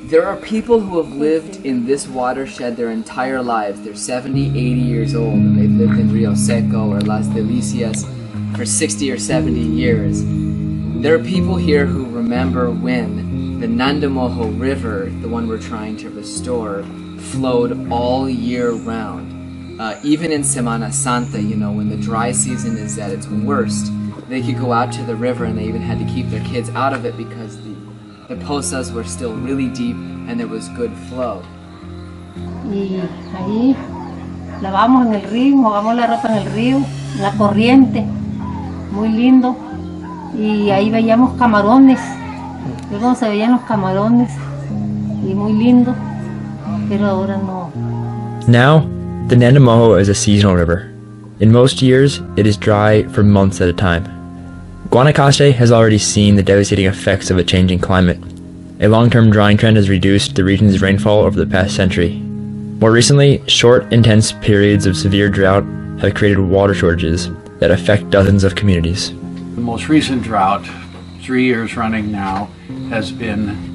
There are people who have lived in this watershed their entire lives. They're 70, 80 years old, and they've lived in Rio Seco or Las Delicias for 60 or 70 years. There are people here who remember when the Nandamojo River, the one we're trying to restore, flowed all year round. Even in Semana Santa, you know, when the dry season is at its worst, they could go out to the river and they even had to keep their kids out of it because the pozas were still really deep and there was good flow. Y ahí lavamos en el río, mojamos la ropa en el río, en la corriente, muy lindo. Y ahí veíamos camarones, luego se veían los camarones y muy lindo, pero ahora no. Now, the Nandamojo is a seasonal river. In most years, it is dry for months at a time. Guanacaste has already seen the devastating effects of a changing climate. A long-term drying trend has reduced the region's rainfall over the past century. More recently, short, intense periods of severe drought have created water shortages that affect dozens of communities. The most recent drought, 3 years running now, has been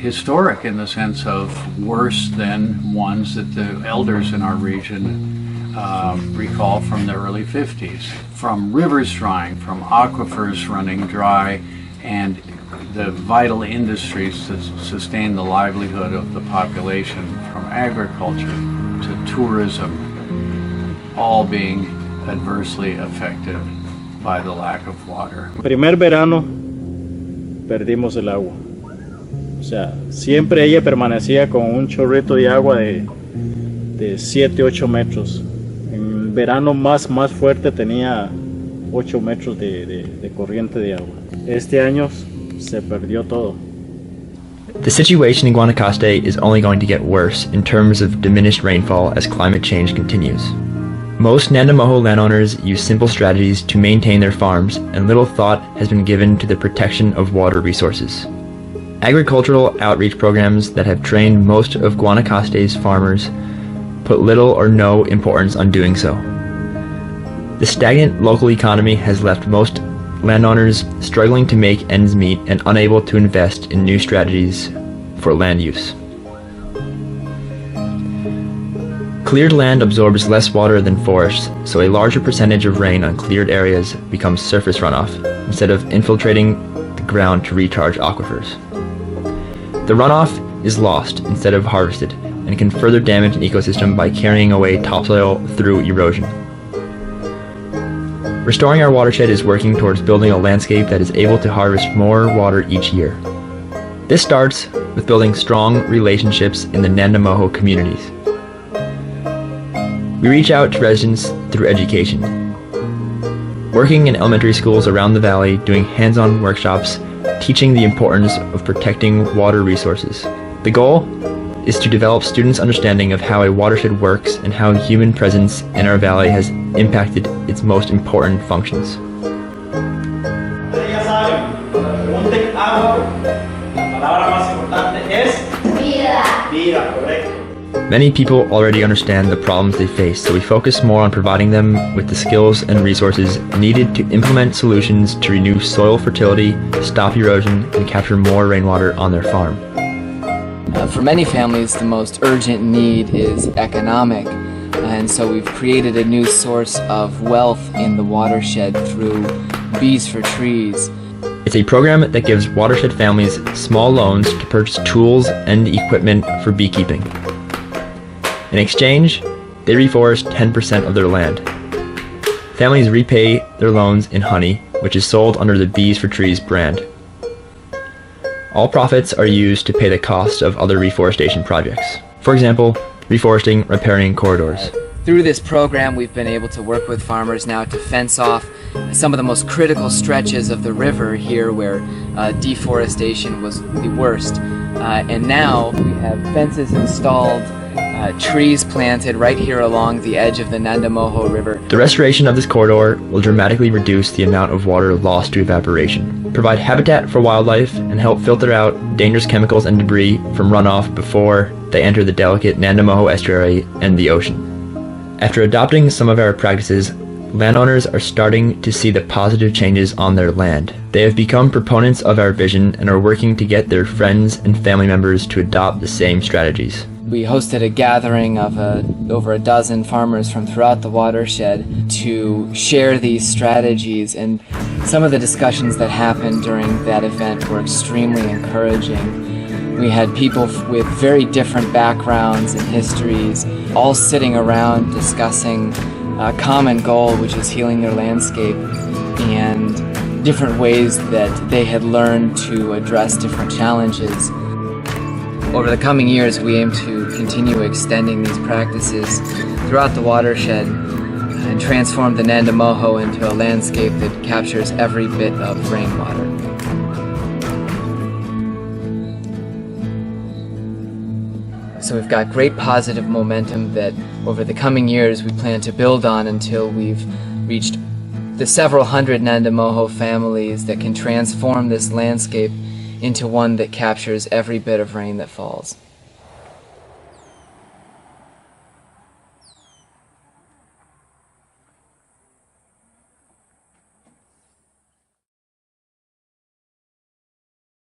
historic in the sense of worse than ones that the elders in our region recall from the early 50s. From rivers drying, from aquifers running dry, and the vital industries that sustain the livelihood of the population, from agriculture to tourism, all being adversely affected by the lack of water. Primer verano perdimos el agua. O sea, siempre ella permanecía con un chorrito de agua de 7-8 metros. En verano más fuerte tenía 8 metros de corriente de agua. Este año se perdió todo. The situation in Guanacaste is only going to get worse in terms of diminished rainfall as climate change continues. Most Nandamojo landowners use simple strategies to maintain their farms, and little thought has been given to the protection of water resources. Agricultural outreach programs that have trained most of Guanacaste's farmers put little or no importance on doing so. The stagnant local economy has left most landowners struggling to make ends meet and unable to invest in new strategies for land use. Cleared land absorbs less water than forests, so a larger percentage of rain on cleared areas becomes surface runoff, instead of infiltrating the ground to recharge aquifers. The runoff is lost instead of harvested, and can further damage an ecosystem by carrying away topsoil through erosion. Restoring Our Watershed is working towards building a landscape that is able to harvest more water each year. This starts with building strong relationships in the Nandamojo communities. We reach out to residents through education. Working in elementary schools around the valley, doing hands-on workshops, teaching the importance of protecting water resources. The goal is to develop students' understanding of how a watershed works and how human presence in our valley has impacted its most important functions. Many people already understand the problems they face, so we focus more on providing them with the skills and resources needed to implement solutions to renew soil fertility, stop erosion, and capture more rainwater on their farm. For many families, the most urgent need is economic, and so we've created a new source of wealth in the watershed through Bees for Trees. It's a program that gives watershed families small loans to purchase tools and equipment for beekeeping. In exchange, they reforest 10% of their land. Families repay their loans in honey, which is sold under the Bees for Trees brand. All profits are used to pay the cost of other reforestation projects. For example, reforesting, repairing corridors. Through this program, we've been able to work with farmers now to fence off some of the most critical stretches of the river here where deforestation was the worst. And now we have fences installed, trees planted right here along the edge of the Nandamojo River. The restoration of this corridor will dramatically reduce the amount of water lost to evaporation, provide habitat for wildlife, and help filter out dangerous chemicals and debris from runoff before they enter the delicate Nandamojo estuary and the ocean. After adopting some of our practices, Landowners are starting to see the positive changes on their land. They have become proponents of our vision and are working to get their friends and family members to adopt the same strategies. We hosted a gathering of over a dozen farmers from throughout the watershed to share these strategies, and some of the discussions that happened during that event were extremely encouraging. We had people with very different backgrounds and histories all sitting around discussing a common goal, which is healing their landscape, and different ways that they had learned to address different challenges. Over the coming years, we aim to continue extending these practices throughout the watershed and transform the Nandamojo into a landscape that captures every bit of rainwater. So we've got great positive momentum that over the coming years we plan to build on until we've reached the several hundred Nandamojo families that can transform this landscape into one that captures every bit of rain that falls.